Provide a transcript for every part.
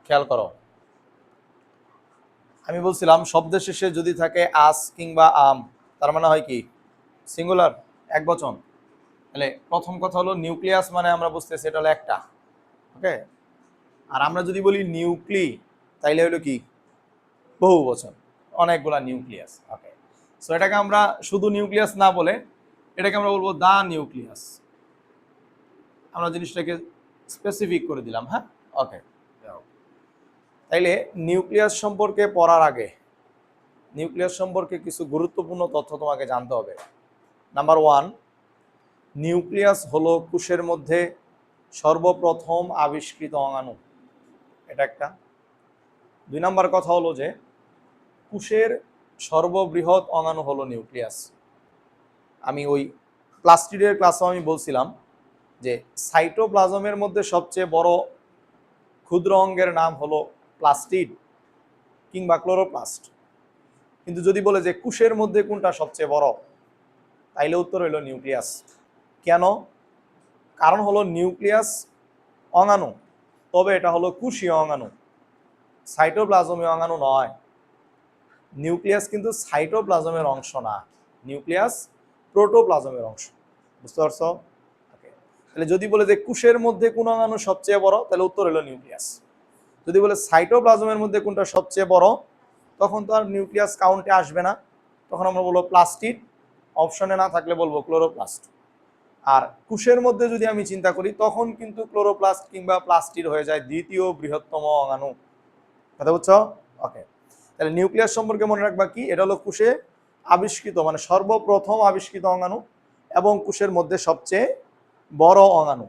খেয়াল করো, আমি বলছিলাম শব্দের শেষে যদি থাকে আস কিংবা আম, তার মানে হয় কি সিঙ্গুলার, একবচন। তাহলে প্রথম কথা হলো নিউক্লিয়াস মানে আমরা বুঝতেছি এটা হলো একটা, ওকে। আর আমরা যদি বলি নিউক্লি, তাইলে হলো কি বহু বচন, অনেকগুলা নিউক্লিয়াস, ওকে। সো এটাকে আমরা শুধু নিউক্লিয়াস না বলে এটাকে আমরা বলবো দা নিউক্লিয়াস। আমরা জিনিসটাকে স্পেসিফিক করে দিলাম, হ্যাঁ, ওকে। তাইলে নিউক্লিয়াস সম্পর্কে পড়ার আগে নিউক্লিয়াস সম্পর্কে কিছু গুরুত্বপূর্ণ তথ্য তোমাকে জানতে হবে। নাম্বার 1, নিউক্লিয়াস হলো কোষের মধ্যে সর্বপ্রথম আবিষ্কৃত অঙ্গাণু, এটা একটা। 2 নম্বর কথা হলো যে কোষের সর্ববৃহৎ অঙ্গাণু হলো নিউক্লিয়াস। আমি ওই প্লাস্টিডের ক্লাসে আমি বলছিলাম যে সাইটোপ্লাজমের মধ্যে সবচেয়ে বড় ক্ষুদ্র অঙ্গের নাম হলো প্লাস্টিড কিংবা ক্লোরোপ্লাস্ট। কিন্তু যদি বলে যে কোষের মধ্যে কোনটা সবচেয়ে বড়, তাইলে উত্তর হইল নিউক্লিয়াস। কেন? কারণ হলো নিউক্লিয়াস অঙ্গাণু, তবে এটা হলো কোষীয় অঙ্গাণু, সাইটোপ্লাজমীয় অঙ্গাণু নয়। নিউক্লিয়াস কিন্তু সাইটোপ্লাজমের অংশ না, নিউক্লিয়াস প্রোটোপ্লাজমের অংশ। বুঝতে পারছো? ওকে। তাহলে যদি বলে যে কোষের মধ্যে কোন অঙ্গাণু সবচেয়ে বড়, তাহলে উত্তর হলো নিউক্লিয়াস। যদি বলে সাইটোপ্লাজমের মধ্যে কোনটা সবচেয়ে বড়, তখন তো আর নিউক্লিয়াস কাউন্টে আসবে না, তখন আমরা বলবো প্লাস্টিড, অপশনে না থাকলে বলবো ক্লোরোপ্লাস্ট। আর কোষের মধ্যে যদি আমি চিন্তা করি, তখন কিন্তু ক্লোরোপ্লাস্ট কিংবা প্লাস্টিড হয়ে যায় দ্বিতীয় বৃহত্তম অঙ্গাণু। কথা বুঝছো? ওকে। তাহলে নিউক্লিয়াস সম্পর্কে মনে রাখবা কি, এটা হলো কোষে আবিষ্কৃত মানে সর্বপ্রথম আবিষ্কৃত অঙ্গাণু এবং কোষের মধ্যে সবচেয়ে বড় অঙ্গাণু।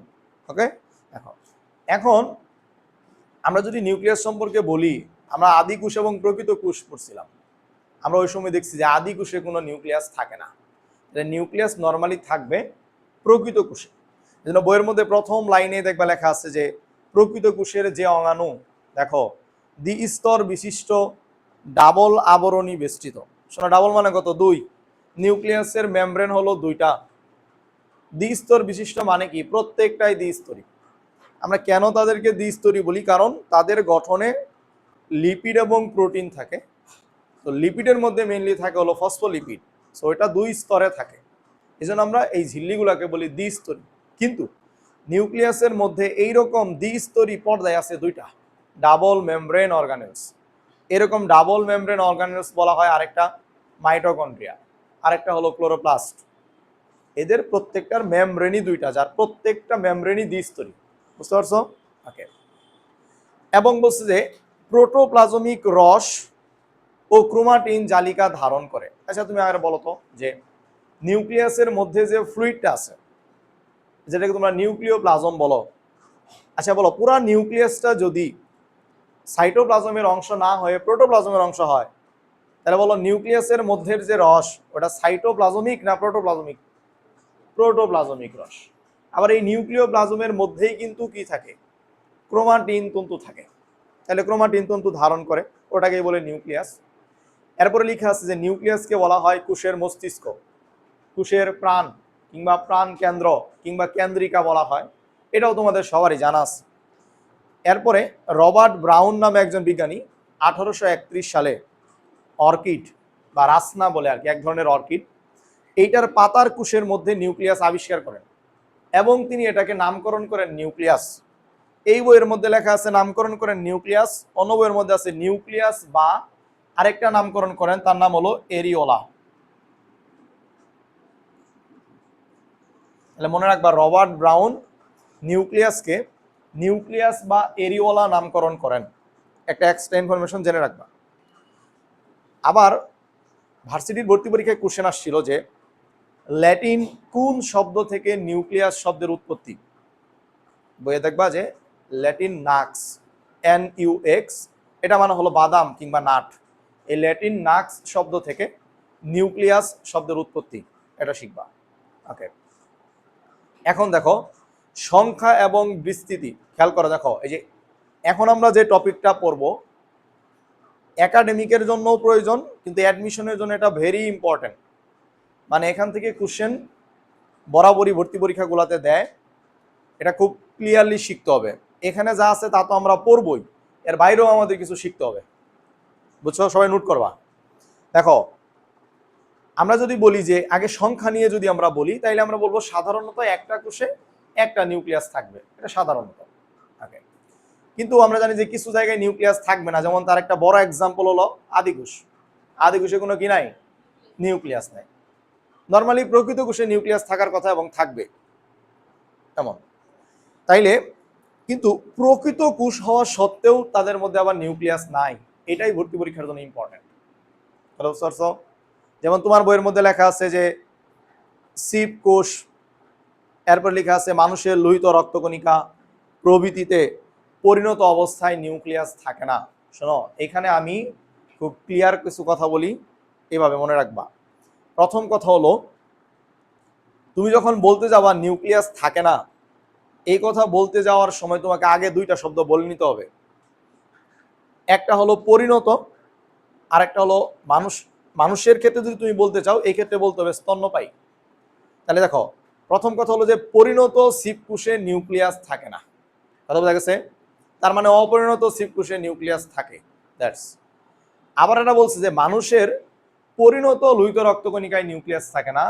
ওকে। এখন আমরা যদি নিউক্লিয়াস সম্পর্কে বলি, আমরা আদি কোষ এবং প্রকৃত কোষ পড়ছিলাম। আমরা ওই সময় দেখছি যে আদি কোষে কোনো নিউক্লিয়াস থাকে না, নিউক্লিয়াস নর্মালি থাকবে প্রকৃত কোষে। এজন্য বইয়ের মধ্যে প্রথম লাইনে দেখবা লেখা আছে যে প্রকৃত কোষের যে অঙ্গাণু, দেখো, দ্বিস্তর বিশিষ্ট ডাবল আবরণী বেষ্টিত। শোনো, ডাবল মানে কত? 2। নিউক্লিয়াসের মেমব্রেন হলো 2টা। দ্বিস্তর বিশিষ্ট মানে কি? প্রত্যেকটাই দ্বিস্তরী। আমরা কেন তাদেরকে দ্বিস্তরী বলি? কারণ তাদের গঠনে লিপিড এবং প্রোটিন থাকে। তো লিপিডের মধ্যে মেইনলি থাকে হলো ফসফোলিপিড, সো এটা 2 স্তরে থাকে। এই জন্য আমরা এই ঝিল্লিগুলাকে বলি দ্বিস্তরী। কিন্তু নিউক্লিয়াসের মধ্যে এইরকম দ্বিস্তরী পর্দায় আছে 2টা, ডাবল মেমব্রেন অর্গানেলস। এরকম ডাবল মেমব্রেন অর্গানেলস বলা হয় আরেকটা মাইটোকন্ড্রিয়া, আরেকটা হলো ক্লোরোপ্লাস্ট। এদের প্রত্যেকটার মেমব্রেনই 2টা, যার প্রত্যেকটা মেমব্রেনই দ্বিস্তরী। বুঝতে পারছো? ওকে। এবং বলছে যে প্রোটোপ্লাজমিক রস ও ক্রোমাটিন জালিকা ধারণ করে। আচ্ছা, তুমি আগে বলো তো যে নিউক্লিয়াসের মধ্যে যে ফ্লুইডটা আছে, যেটাকে তোমরা নিউক্লিওপ্লাজম বলো, আচ্ছা বলো, পুরা নিউক্লিয়াসটা যদি সাইটোপ্লাজমের অংশ না হয়ে প্রোটোপ্লাজমের অংশ হয়, তাহলে বলো নিউক্লিয়াসের মধ্যের যে রস, ওটা সাইটোপ্লাজমিক না প্রোটোপ্লাজমিক? প্রোটোপ্লাজমিক রস। আবার এই নিউক্লিওপ্লাজমের মধ্যেই কিন্তু কি থাকে? ক্রোমাটিন তন্তু থাকে। তাহলে ক্রোমাটিন তন্তু ধারণ করে, ওটাকেই বলে নিউক্লিয়াস। এরপরে লেখা আছে যে নিউক্লিয়াসকে বলা হয় কোষের মস্তিষ্ক, কোষের প্রাণ কিংবা প্রাণ কেন্দ্র কিংবা কেন্দ্রিকা বলা হয়। এটাও তোমাদের সবারই জানা আছে। এরপরে রবার্ট ব্রাউন নামে একজন বিজ্ঞানী 1831 সালে অর্কিড বা রাসনা বলে আর কি, এক ধরনের অর্কিড, এইটার পাতার কোষের মধ্যে নিউক্লিয়াস আবিষ্কার করেন এবং তিনি এটাকে নামকরণ করেন নিউক্লিয়াস। এই বইয়ের মধ্যে লেখা আছে নামকরণ করেন নিউক্লিয়াস, অন্য বইয়ের মধ্যে আছে নিউক্লিয়াস বা আরেকটা নামকরণ করেন, তার নাম হলো এরিওলা। তাহলে মনে রাখবা, রবার্ট ব্রাউন নিউক্লিয়াসকে নিউক্লিয়াস বা এরিওলা নামকরণ করেন। একটা এক্সট্রা ইনফরমেশন জেনে রাখবা। আবার ভার্সিটির ভর্তি পরীক্ষায় কোশ্চেন আসছিল যে ল্যাটিন কোন শব্দ থেকে নিউক্লিয়াস শব্দের উৎপত্তি? বইয়ে দেখবা যে ল্যাটিন নাক্স, NUX, এটা মানে হলো বাদাম কিংবা নাট। এই ল্যাটিন নাক্স শব্দ থেকে নিউক্লিয়াস শব্দের উৎপত্তি, এটা শিখবা। ওকে। এখন দেখো সংখ্যা এবং বিস্তৃতি খেয়াল করে দেখো, এই যে এখন আমরা যে টপিকটা পড়ব একাডেমিকের জন্যও প্রয়োজন, কিন্তু অ্যাডমিশনের জন্য এটা ভেরি ইম্পর্টেন্ট। মানে এখান থেকে কোশ্চেন বরাবরই ভর্তি পরীক্ষাগুলোতে দেয়, এটা খুব ক্লিয়ারলি শিখতে হবে। এখানে যা আছে তা তো আমরা পড়বই, এর বাইরেও আমাদের কিছু শিখতে হবে, বুঝছো? সবাই নোট করবা। দেখো, আমরা যদি বলি যে আগে সংখ্যা নিয়ে যদি আমরা বলি, তাইলে আমরা বলবো সাধারণত একটা কোষে একটা নিউক্লিয়াস থাকবে, এটা সাধারণত থাকে। কিন্তু আমরা জানি যে কিছু জায়গায় নিউক্লিয়াস থাকবে না, যেমন তার একটা বড় এক্সাম্পল হলো আদিকোষ। আদিকোষে কোনো কি নাই, নিউক্লিয়াস নাই। নর্মালি প্রকৃত কোষে নিউক্লিয়াস থাকার কথা এবং থাকবে এমন। তাইলে কিন্তু প্রকৃত কোষ হওয়া সত্ত্বেও তাদের মধ্যে আবার নিউক্লিয়াস নাই, এটাই ভর্তি পরীক্ষার জন্য ইম্পর্টেন্ট। যেমন তোমার বইয়ের মধ্যে লেখা আছে যে সিপ কোষ, এরপর লেখা আছে মানুষের লোহিত রক্তকণিকা প্রভৃতিতে পরিণত অবস্থায় নিউক্লিয়াস থাকে না। শোনো, এখানে আমি খুব ক্লিয়ার কিছু কথা বলি, এভাবে মনে রাখবা। প্রথম কথা হলো, তুমি যখন বলতে যাবা নিউক্লিয়াস থাকে না, এই কথা বলতে যাওয়ার সময় তোমাকে আগে দুইটা শব্দ বলে নিতে হবে। একটা হলো পরিণত, আর একটা হলো মানুষ। মানুষের ক্ষেত্রে যদি তুমি বলতে চাও, এই ক্ষেত্রে বলতে হবে স্তন্যপায়ী। তাহলে দেখো, প্রথম কথা হলো যে পরিণত জীবকোষে নিউক্লিয়াস থাকে না, কথা বোঝা গেছে? তার মানে অপরিণত জীবকোষে নিউক্লিয়াস থাকে, দ্যাটস। আবার এটা বলছে যে মানুষের পরিণত লোহিত রক্তকণিকায় নিউক্লিয়াস থাকে না,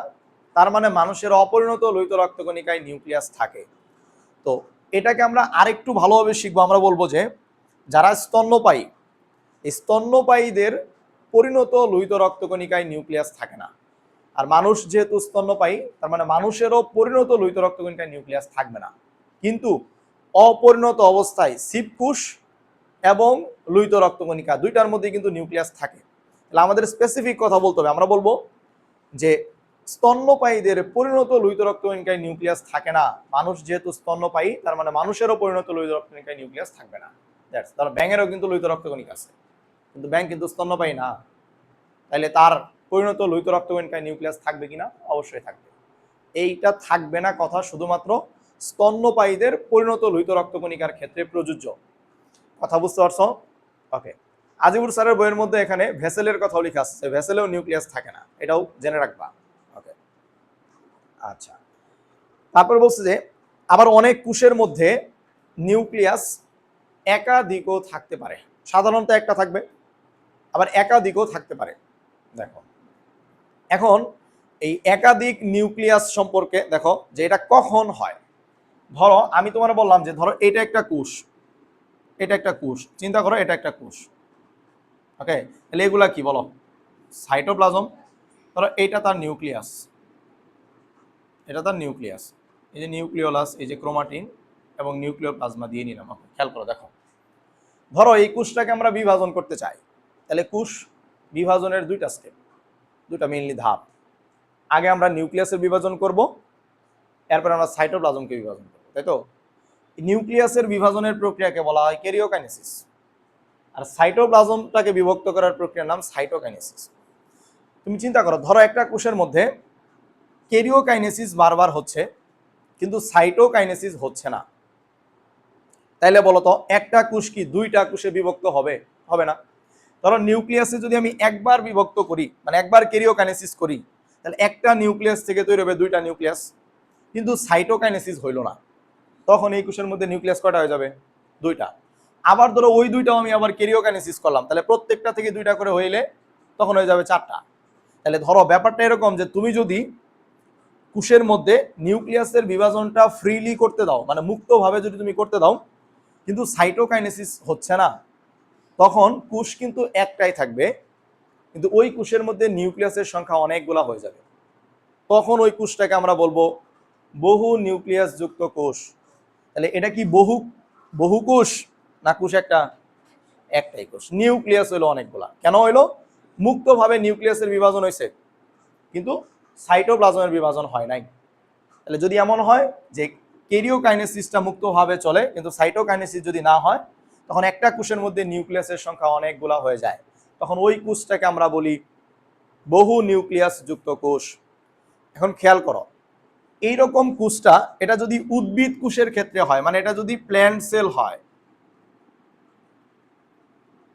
তার মানে মানুষের অপরিণত লোহিত রক্তকণিকায় নিউক্লিয়াস থাকে। তো এটাকে আমরা আরেকটু ভালোভাবে শিখবো। আমরা বলবো যে যারা স্তন্যপায়ী, এই স্তন্যপায়ীদের পরিণত লোহিত রক্তকণিকায় নিউক্লিয়াস থাকে না। আর মানুষ যেহেতু স্তন্যপায়ী, তার মানে মানুষেরও পরিণত লোহিত রক্তকণিকায় নিউক্লিয়াস থাকবে না। কিন্তু অপরিণত অবস্থায় জীবকোষ এবং লোহিত রক্তকণিকা দুইটার মধ্যে কিন্তু নিউক্লিয়াস থাকে। তাহলে আমাদের স্পেসিফিক কথা বলতে হবে। আমরা বলবো যে স্তন্যপায়ীদের পরিণত লোহিত রক্তকণিকায় নিউক্লিয়াস থাকে না। মানুষ যেহেতু স্তন্যপায়ী, তার মানে মানুষেরও পরিণত লোহিত রক্তকণিকায় নিউক্লিয়াস থাকবে না, দ্যাটস। তার ব্যাঙেরও কিন্তু লোহিত রক্তকণিকা আছে, কিন্তু ব্যাঙ কিন্তু স্তন্যপায়ী না। তাইলে তার পরিণত লোহিত রক্তকণিকায় নিউক্লিয়াস থাকবে কিনা? অবশ্যই থাকবে। এইটা থাকবে না কথা শুধুমাত্র স্তন্যপায়ীদের পরিণত লোহিত রক্তকণিকার ক্ষেত্রে প্রযোজ্য। কথা বুঝতে পারছো? ওকে। আজিবুর স্যারের বইয়ের মধ্যে এখানে ভেসেলের কথাও লেখা আছে, ভেসেলেও নিউক্লিয়াস থাকে না, এটাও জেনে রাখবা। ওকে, আচ্ছা। তারপর বলছে যে আবার অনেক কোষের মধ্যে নিউক্লিয়াস একাধিকও থাকতে পারে। সাধারণত একটা থাকবে, আবার একাধিকও থাকতে পারে। দেখো, এখন এই একাধিক নিউক্লিয়াস সম্পর্কে দেখো যে এটা কখন হয়। ধরো আমি তোমার বললাম যে ধরো এটা একটা কোষ, এটা একটা কোষ, চিন্তা করো এটা একটা কোষ। ওকে, তাহলে এগুলা কি বলো? সাইটোপ্লাজম। ধরো এইটা তার নিউক্লিয়াস, এটা তার নিউক্লিয়াস। এই যে নিউক্লিওলাস, এই যে ক্রোমাটিন এবং নিউক্লিওপ্লাজমা দিয়ে নিলাম। খেয়াল করো, দেখো, ধরো এই কোষটাকে আমরা বিভাজন করতে চাই, তাহলে কোষ বিভাজনের দুইটা স্টেপ, দুইটা মেইনলি ধাপ। আগে আমরা নিউক্লিয়াসের বিভাজন করব, এরপর আমরা সাইটোপ্লাজমকে বিভাজন করব, তাই তো? নিউক্লিয়াসের বিভাজনের প্রক্রিয়াকে বলা হয় ক্যারিওকাইনেসিস, আর সাইটোপ্লাজমটাকে বিভক্ত করার প্রক্রিয়ার নাম সাইটোকাইনেসিস। তুমি চিন্তা করো, ধরো একটা কোষের মধ্যে ক্যারিওকাইনেসিস বারবার হচ্ছে, কিন্তু সাইটোকাইনেসিস হচ্ছে না। তাইলে বলো তো, একটা কোষ কি দুইটা কোষে বিভক্ত হবে? হবে না। ধরো নিউক্লিয়াসে যদি আমি একবার বিভক্ত করি, মানে একবার ক্যারিওকাইনেসিস করি, তাহলে একটা নিউক্লিয়াস থেকে তৈরি হবে দুইটা নিউক্লিয়াস, কিন্তু সাইটোকাইনেসিস হইল না। তখন এই কোষের মধ্যে নিউক্লিয়াস কয়টা হয়ে যাবে? দুইটা। আবার ধরো ওই দুইটাও আমি আবার ক্যারিওকাইনেসিস করলাম, তাহলে প্রত্যেকটা থেকে দুইটা করে হইলে তখন হয়ে যাবে চারটা। তাহলে ধরো ব্যাপারটা এরকম যে তুমি যদি কোষের মধ্যে নিউক্লিয়াসের বিভাজনটা ফ্রিলি করতে দাও, মানে মুক্তভাবে যদি তুমি করতে দাও, কিন্তু সাইটোকাইনেসিস হচ্ছে না, তখন কোষ কিন্তু একটাই থাকবে, কিন্তু ওই কোষের মধ্যে নিউক্লিয়াসের সংখ্যা অনেকগুলা হয়ে যাবে। তখন ওই কোষটাকে আমরা বলবো বহু নিউক্লিয়াস যুক্ত কোষ। তাহলে এটা কি বহু বহু কোষ না কোষ একটা? একটাই কোষ। নিউক্লিয়াস হইলো অনেকগুলা। কেন হইলো? মুক্তভাবে নিউক্লিয়াসের বিভাজন হয়েছে, কিন্তু সাইটোপ্লাজমের বিভাজন হয় নাই। তাহলে যদি এমন হয় যে ক্যারিওকাইনেসিসটা মুক্তভাবে চলে, কিন্তু সাইটোকাইনেসিস যদি না হয়, তখন একটা কোষের মধ্যে নিউক্লিয়াসের সংখ্যা অনেকগুলা হয়ে যায়, তখন ওই কোষটাকে আমরা বলি বহু নিউক্লিয়াস যুক্ত কোষ। এখন খেয়াল করো, এইরকম কোষটা এটা যদি উদ্ভিদ কোষের ক্ষেত্রে হয়, মানে এটা যদি প্ল্যান্ট সেল হয়,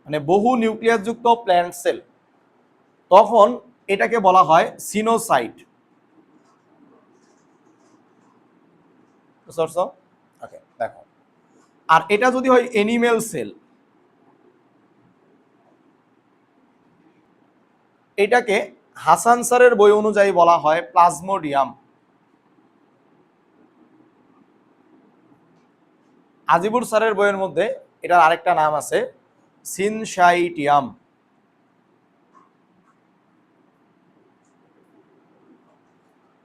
মানে বহু নিউক্লিয়াস যুক্ত প্ল্যান্ট সেল, তখন এটাকে বলা হয় সিনোসাইট। ওকে, দেখো, আর এটা যদি হয় এনিম্যাল সেল, এটাকে হাসান স্যারের বই অনুযায়ী বলা হয় প্লাজমোডিয়াম। আজিবুর স্যারের বইয়ের মধ্যে এটার আরেকটা নাম আছে সিনসাইটিয়াম।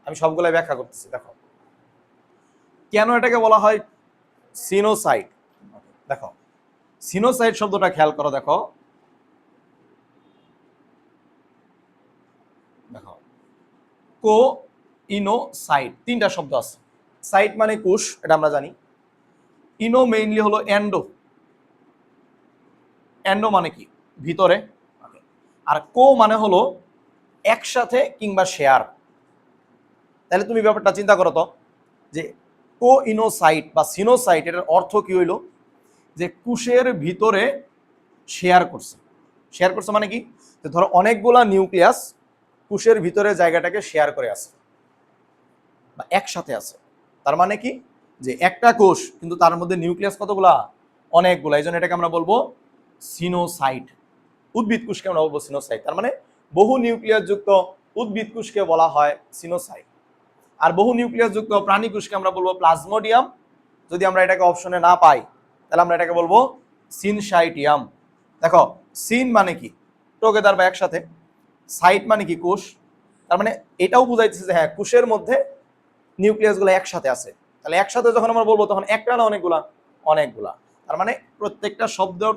আমি সবগুলাই ব্যাখ্যা করতেছি। দেখো কেন এটাকে বলা হয় সিনোসাইট। দেখো সিনোসাইট শব্দটা খেয়াল করো। দেখো দেখো কো ইনো সাইট, তিনটা শব্দ আছে। সাইট মানে কোষ, এটা আমরা জানি। ইনো মেইনলি হলো এন্ডো, এন্ডো মানে কি ভিতরে। আর কো মানে হলো একসাথে কিংবা শেয়ার। তাহলে তুমি ব্যাপারটা চিন্তা করো তো, যে কো ইনোসাইট বা সিনোসাইট এটার অর্থ কি হইল, যে কোষের ভিতরে শেয়ার করছে। শেয়ার করছে মানে কি, যে ধরো অনেকগুলা নিউক্লিয়াস কোষের ভিতরে জায়গাটাকে শেয়ার করে আছে বা একসাথে আছে। তার মানে কি, যে একটা কোষ কিন্তু তার মধ্যে নিউক্লিয়াস কতগুলা, অনেকগুলা। এই জন্য এটাকে আমরা বলবো সিনোসাইট। উদ্ভিদ কোষকে আমরা বলবো সিনোসাইট। তার মানে বহু নিউক্লিয়াস যুক্ত উদ্ভিদ কোষকে বলা হয় সিনোসাইট, আর বহু নিউক্লিয়াস যুক্ত প্রাণী কোষকে আমরা বলবো প্লাজমোডিয়াম। যদি আমরা এটাকে অপশনে না পাই তাহলে আমরা এটাকে বলবো সিনসাইটিয়াম। দেখো সিন মানে কি টুগেদার বা একসাথে, সাইট মানে কি কোষ। তার মানে এটাও বুঝাইতেছে যে হ্যাঁ কোষের মধ্যে নিউক্লিয়াসগুলো একসাথে আছে। তাহলে একসাথে যখন আমরা বলবো তখন একটা না অনেকগুলা, অনেকগুলা। তার মানে প্রত্যেকটা শব্দর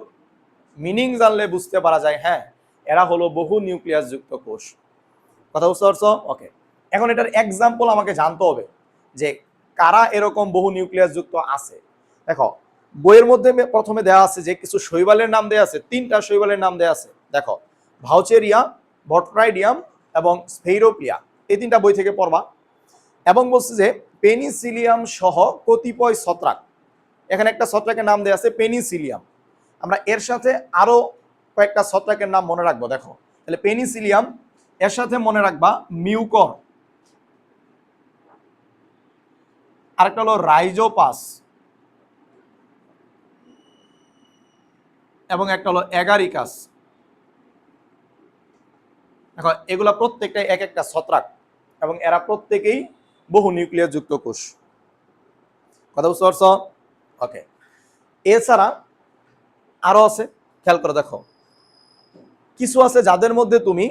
মিনিং জানলে বুঝতে পারা যায় হ্যাঁ এরা হলো বহু নিউক্লিয়াস যুক্ত কোষ। কথা বুঝতে পারছো? ওকে, এখন এটার এক্সাম্পল আমাকে জানতে হবে যে কারা এরকম বহু নিউক্লিয়াস যুক্ত আছে। দেখো বইয়ের মধ্যে প্রথমে দেওয়া আছে যে কিছু শৈবালের নাম দেওয়া আছে, তিনটা শৈবালের নাম দেওয়া আছে। দেখো ভাউচেরিয়া, বট্রাইডিয়াম এবং স্পেইরোপিয়া, এই তিনটা বই থেকে পড়বা। এবং বলছে যে পেনিসিলিয়াম সহ কতিপয় ছত্রাক, এখানে একটা ছত্রাকের নাম দেওয়া আছে পেনিসিলিয়াম। আমরা এর সাথে আরো কয়েকটা ছত্রাকের নাম মনে রাখবো। দেখো তাহলে পেনিসিলিয়াম, এর সাথে মনে রাখবা মিউকর, আরেকটা হলো রাইজোপাস, এবং একটা হলো অ্যাগারিকাস। দেখো এগুলা প্রত্যেকটাই এক একটা ছত্রাক এবং এরা প্রত্যেকেই বহু নিউক্লিয়াস যুক্ত কোষ। কথা বুঝতে পারছো? ওকে, এছাড়া আরো আছে, খেয়াল করে দেখো কিছু আছে যাদের মধ্যে তুমি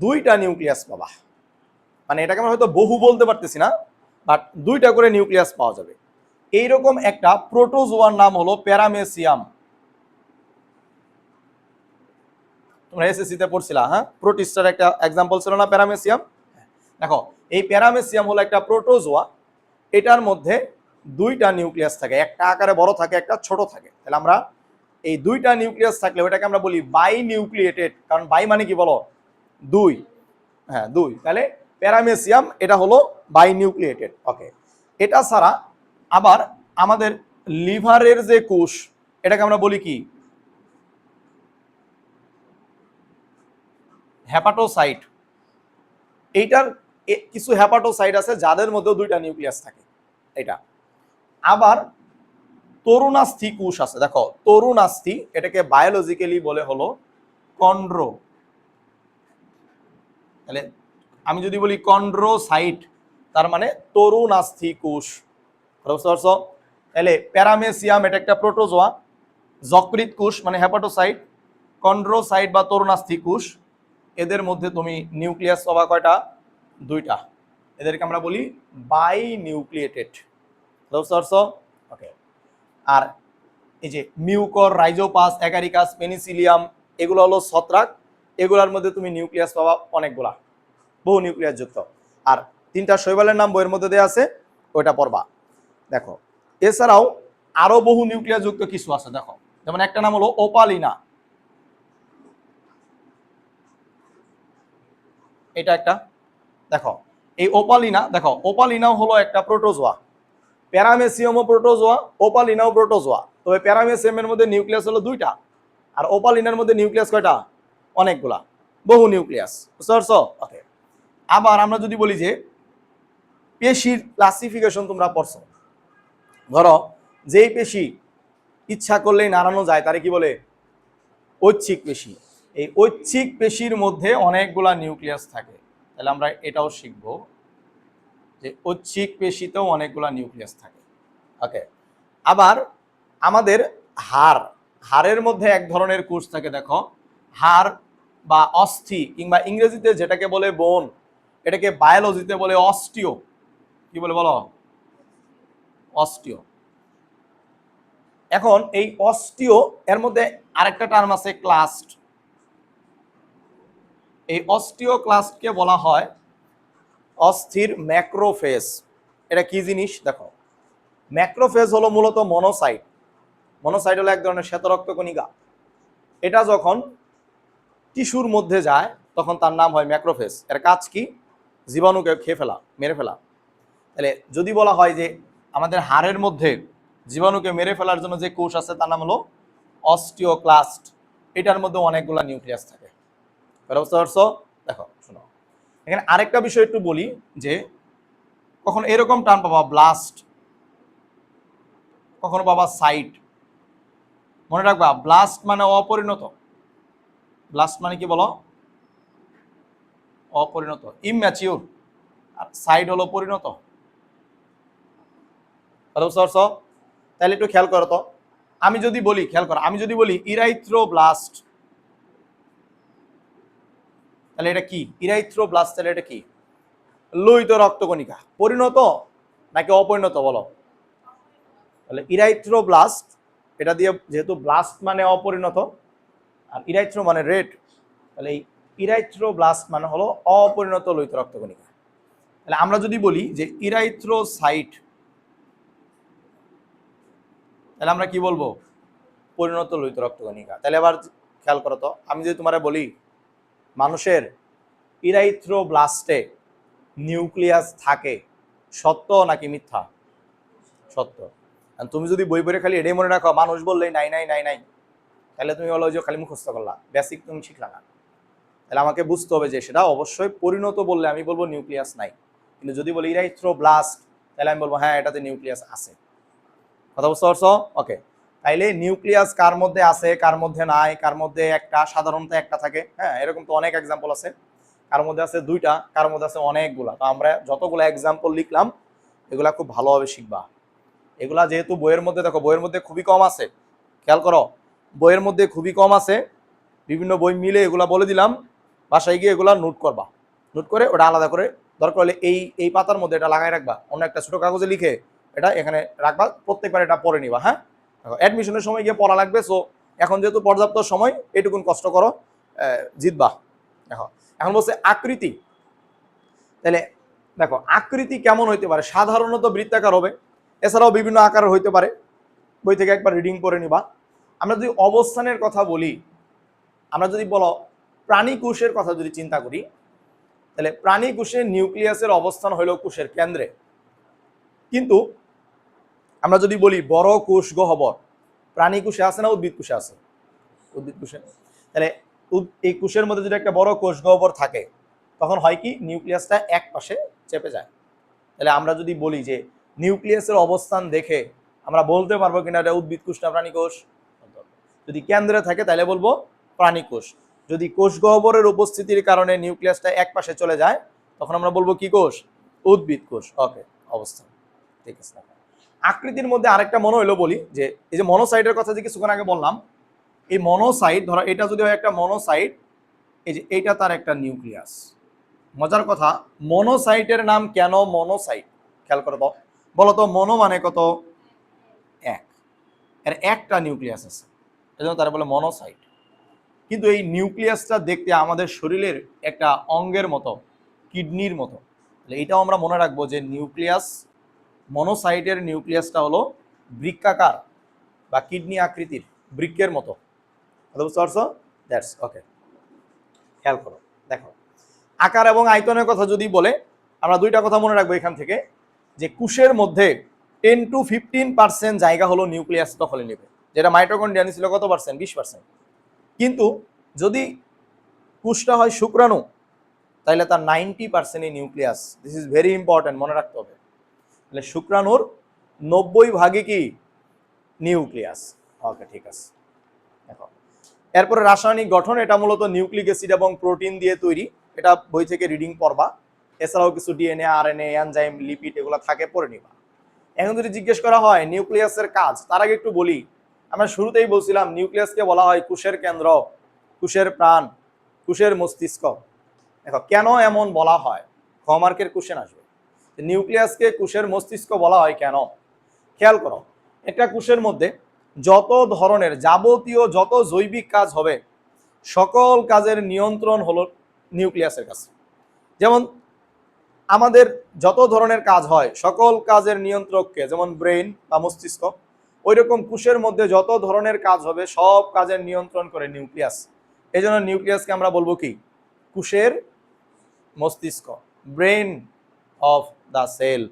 দুইটা নিউক্লিয়াস পাবা। মানে এটাকে আমরা হয়তো বহু বলতে পারতেছি না, বাট দুইটা করে নিউক্লিয়াস পাওয়া যাবে। এইরকম একটা প্রোটোজোয়ার নাম হলো প্যারামেসিয়াম। তোমরা এসএসসিতে পড়ছিলা, হ্যাঁ প্রোটিস্টার একটা এক্সাম্পল ছিল না প্যারামেসিয়াম। দেখো এই প্যারামেসিয়াম হলো একটা প্রোটোজোয়া, এটার মধ্যে দুইটা নিউক্লিয়াস থাকে, একটা আকারে বড় থাকে একটা ছোট থাকে। তাহলে আমরা এই দুইটা নিউক্লিয়াস থাকলে ওটাকে আমরা বলি বাই নিউক্লিয়েটেড, কারণ বাই মানে কি বলো, দুই। হ্যাঁ দুই, তাহলে প্যারামেসিয়াম এটা হলো বাই নিউক্লিয়েটেড। ওকে, এটা ছাড়া আবার আমাদের লিভারের যে কোষ এটাকে আমরা বলি কি, হেপাটোসাইট। এইটার কিছু হেপাটোসাইট আছে যাদের মধ্যে দুইটা নিউক্লিয়াস থাকে এটা। আবার তরুণাস্থি কোষ আছে। দেখো তরুণাস্থি এটাকে বায়োলজিক্যালি বলে হলো কন্ড্রো। তাহলে আমি যদি বলি কন্ড্রোসাইট তার মানে তরুণাস্থি কোষ। বুঝতে পারছো? তাহলে প্যারামেসিয়াম এটা একটা প্রোটোজোয়া, যকৃৎ কোষ মানে হেপাটোসাইট, কন্ড্রোসাইট বা তরুণাস্থি কোষ, এদের মধ্যে তুমি নিউক্লিয়াস পাবা কয়টা, দুইটা। এদেরকে আমরা বলি বাই নিউক্লিয়েটেড। বুঝতে পারছো? ওকে, আর এই যে মিউকর, রাইজোপাস, অ্যাগারিকাস, পেনিসিলিয়াম এগুলো হলো ছত্রাক, এগুলোর মধ্যে তুমি নিউক্লিয়াস পাবা অনেকগুলা, বহু নিউক্লিয়াস যুক্ত। আর তিনটা শৈবালের নাম বইয়ের মধ্যে দেওয়া আছে, ওইটা পড়বা। দেখো এছাড়াও আরো বহু নিউক্লিয়াস যুক্ত কিছু আছে। দেখো যেমন একটা নাম হলো ওপালিনা, এটা একটা। দেখো এই ওপালিনা, দেখো ওপালিনাও হলো একটা প্রোটোজোয়া, প্যারামেসিয়ামও প্রোটোজোয়া, ওপালিনাও প্রোটোজোয়া। তবে প্যারামেসিয়ামের মধ্যে নিউক্লিয়াস হলো দুইটা, আর ওপালিনার মধ্যে নিউক্লিয়াস কয়টা, অনেকগুলা, বহু নিউক্লিয়াস। বুঝতে পারছো? ওকে, আবার আমরা যদি বলি যে পেশির ক্লাসিফিকেশন তোমরা পড়ছো, ধরো যেই পেশি ইচ্ছা করলেই নাড়ানো যায় তারে কি বলে, ঐচ্ছিক পেশি। এই ঐচ্ছিক পেশির মধ্যে অনেকগুলা নিউক্লিয়াস থাকে। তাহলে আমরা এটাও শিখব যে ঐচ্ছিক পেশিতেও অনেকগুলা নিউক্লিয়াস থাকে। ওকে, আবার আমাদের হাড়ের মধ্যে এক ধরনের কোষ থাকে, দেখো হাড় বা অস্থি কিংবা ইংরেজিতে যেটাকে বলে বোন, এটাকে বায়োলজিতে বলে অস্টিও। কি বলে বলো? অস্টিও। এখন এই অস্টিও এর মধ্যে আরেকটা টার্ম আছে ক্লাস্ট। এই অস্টিওক্লাস্টকে বলা হয় অস্থির ম্যাক্রোফেজ। এটা কি জিনিস দেখো, ম্যাক্রোফেজ হলো মূলত মনোসাইট। মনোসাইট হলো এক ধরনের শ্বেতরক্ত কণিকা। এটা যখন টিস্যুর মধ্যে যায় তখন তার নাম হয় ম্যাক্রোফেজ। এর কাজ কি? জীবাণুকে খেয়ে ফেলা, মেরে ফেলা। তাহলে যদি বলা হয় যে আমাদের হাড়ের মধ্যে জীবাণুকে মেরে ফেলার জন্য যে কোষ আছে তার নাম হলো অস্টিওক্লাস্ট। এটার মধ্যে অনেকগুলা নিউক্লিয়াস থাকে। বুঝতে পারছো? দেখো শোনো, এখানে আরেকটা বিষয় একটু বলি যে কখন এরকম টার্ম পাবা ব্লাস্ট, কখনো পাবা সাইট। মনে রাখবা ব্লাস্ট মানে অপরিণত। ব্লাস্ট মানে কি বলো? অপরিণত, ইম্যাচিউর। আর সাইট হলো পরিণত। বুঝতে পারছো? তাহলে একটু খেয়াল করো তো, আমি যদি বলি, খেয়াল করো, আমি যদি বলি ইরাইথ্রোব্লাস্ট, তাহলে এটা কি? ইরাইথ্রোব্লাস্ট তাহলে এটা কি? লোহিত রক্তকণিকা। পরিণত নাকি অপরিণত বলো? তাহলে ইরাইথ্রোব্লাস্ট, এটা দিয়ে যেহেতু ব্লাস্ট মানে অপরিণত আর ইরাইথ্রো মানে রেড, তাহলে এই ইরাইথ্রোব্লাস্ট মানে হলো অপরিণত লোহিত রক্তকণিকা। তাহলে আমরা যদি বলি যে ইরাইথ্রোসাইট, তাহলে আমরা কি বলবো? পরিণত লোহিত রক্তকণিকা। তাহলে আবার খেয়াল করো তো, আমি যদি তোমারে বলি মানুষের ইরাইথ্রোব্লাস্টে নিউক্লিয়াস থাকে, সত্য নাকি মিথ্যা? সত্য। আর তুমি যদি বই পড়ে খালি এটাই মনে রাখো মানুষ বললেই নাই নাই নাই নাই, তাহলে তুমি বলো যে খালি মুখস্থ করলা, বেসিক তুমি শিখলা না। তাহলে আমাকে বুঝতে হবে যে সেটা অবশ্যই পরিণত বললে আমি বলবো নিউক্লিয়াস নাই, কিন্তু যদি বলি ইরাইথ্রোব্লাস্ট তাহলে আমি বলবো হ্যাঁ এটাতে নিউক্লিয়াস আছে। কথা বুঝতে পারছো? ওকে, তাইলে নিউক্লিয়াস কার মধ্যে আছে, কার মধ্যে নাই, কার মধ্যে একটা, সাধারণত একটা থাকে। হ্যাঁ, এরকম তো অনেক এক্সাম্পল আছে। কার মধ্যে আছে দুইটা, কার মধ্যে আছে অনেকগুলা। তো আমরা যতগুলো এক্সাম্পল লিখলাম এগুলা খুব ভালোভাবে শিখবা। এগুলা যেহেতু বইয়ের মধ্যে, দেখো বইয়ের মধ্যে খুবই কম আছে, খেয়াল করো বইয়ের মধ্যে খুবই কম আছে। বিভিন্ন বই মিলে এগুলা বলে দিলাম, বাসায় গিয়ে এগুলা নোট করবা। নোট করে ওটা আলাদা করে দরকার হলে এই পাতার মধ্যে এটা লাগাই রাখবা, অন্য একটা ছোট কাগজে লিখে এটা এখানে রাখবা, প্রত্যেকবার এটা পড়ে নিবা। হ্যাঁ, অ্যাডমিশনের সময় গিয়ে পড়া লাগবে। সো এখন যেহেতু পর্যাপ্ত সময়, এটুকুন কষ্ট করো, জিতবা। দেখো এখন বলছে আকৃতি। তাহলে দেখো আকৃতি কেমন হইতে পারে? সাধারণত বৃত্তাকার হবে, এছাড়াও বিভিন্ন আকারের হইতে পারে। বই থেকে একবার রিডিং করে নিবা। আমরা যদি অবস্থানের কথা বলি, আমরা যদি বলো প্রাণী কোষের কথা যদি চিন্তা করি, তাহলে প্রাণী কোষের নিউক্লিয়াসের অবস্থান হইল কোষের কেন্দ্রে। কিন্তু আমরা যদি বলি বড় কোষ গহ্বর, প্রাণী কোষে আছে না উদ্ভিদ কোষে আছে? উদ্ভিদ কোষে। তাহলে এই কোষের মধ্যে যদি একটা বড় কোষ গহ্বর থাকে তখন হয় কি? নিউক্লিয়াসটা এক পাশে চেপে যায়। তাহলে আমরা যদি বলি যে নিউক্লিয়াসের অবস্থান দেখে আমরা বলতে পারবো কিনা এটা উদ্ভিদ কোষ না প্রাণী কোষ? যদি কেন্দ্রে থাকে তাহলে বলবো প্রাণী কোষ। যদি কোষ গহ্বরের উপস্থিতির কারণে নিউক্লিয়াসটা এক পাশে চলে যায় তখন আমরা বলবো কি কোষ? উদ্ভিদ কোষ। ওকে, অবস্থান ঠিক আছে। আকৃতির মধ্যে আরেকটা মনে হইলো বলি যে এই যে মনোসাইটের কথা যে কিছুক্ষণ আগে বললাম, এই মনোসাইট, ধরো এটা যদি হয় একটা মনোসাইট, এই যে এইটা তার একটা নিউক্লিয়াস। মজার কথা, মনোসাইটের নাম কেন মনোসাইট? খেয়াল করে বলো তো, মনো মানে কত? এক। এর একটা নিউক্লিয়াস আছে, এজন্য তারা বলে মনোসাইট। কিন্তু এই নিউক্লিয়াসটা দেখতে আমাদের শরীরের একটা অঙ্গের মতো, কিডনির মতো। এইটাও আমরা মনে রাখবো যে নিউক্লিয়াস, মনোসাইটের নিউক্লিয়াসটা হলো বৃক্কাকার বা কিডনি আকৃতির, বৃক্কের মতো। বুঝতে পারছো? That's okay. খেয়াল করো, দেখো আকার এবং আয়তনের কথা যদি বলে আমরা দুইটা কথা মনে রাখবো এখান থেকে, যে কোষের মধ্যে 10 to 15% জায়গা হলো নিউক্লিয়াস দখলে নেবে, যেটা মাইটোকন্ড্রিয়া ছিল কত পার্সেন্ট? 20%। কিন্তু যদি কোষটা হয় শুক্রাণু তাহলে তার 90% nucleus. This is very important, মনে রাখতে হবে। তাহলে শুক্রাণুর 90 ভাগে কি? নিউক্লিয়াস। ওকে, ঠিক আছে। দেখো এরপরে রাসায়নিক গঠন, এটা মূলত নিউক্লিক অ্যাসিড এবং প্রোটিন দিয়ে তৈরি, এটা বই থেকে রিডিং পড়বা। এছাড়াও কিছু ডিএনএ, আরএনএ, এনজাইম, লিপিড এগুলো থাকে, পড়ে নিবা। এখন যদি জিজ্ঞেস করা হয় নিউক্লিয়াসের কাজ, তার আগে একটু বলি, আমরা শুরুতেই বলছিলাম নিউক্লিয়াসকে বলা হয় কোষের কেন্দ্র, কোষের প্রাণ, কোষের মস্তিষ্ক। দেখো কেন এমন বলা হয়, ক মার্কের কোশ্চেন আসবে। নিউক্লিয়াসকে কোষের মস্তিষ্ক বলা হয় কেন, খেয়াল করো। একটা কোষের মধ্যে যত ধরনের যাবতীয় যত জৈবিক কাজ হবে, সকল কাজের নিয়ন্ত্রণ হলো নিউক্লিয়াসের কাছে। যেমন আমাদের যত ধরনের কাজ হয় সকল কাজের নিয়ন্ত্রককে, যেমন ব্রেইন বা মস্তিষ্ক, ওই রকম কোষের মধ্যে যত ধরনের কাজ হবে সব কাজের নিয়ন্ত্রণ করে নিউক্লিয়াস। এই জন্য নিউক্লিয়াসকে আমরা বলবো কি, কোষের মস্তিষ্ক, ব্রেইন অফ দ্য সেল।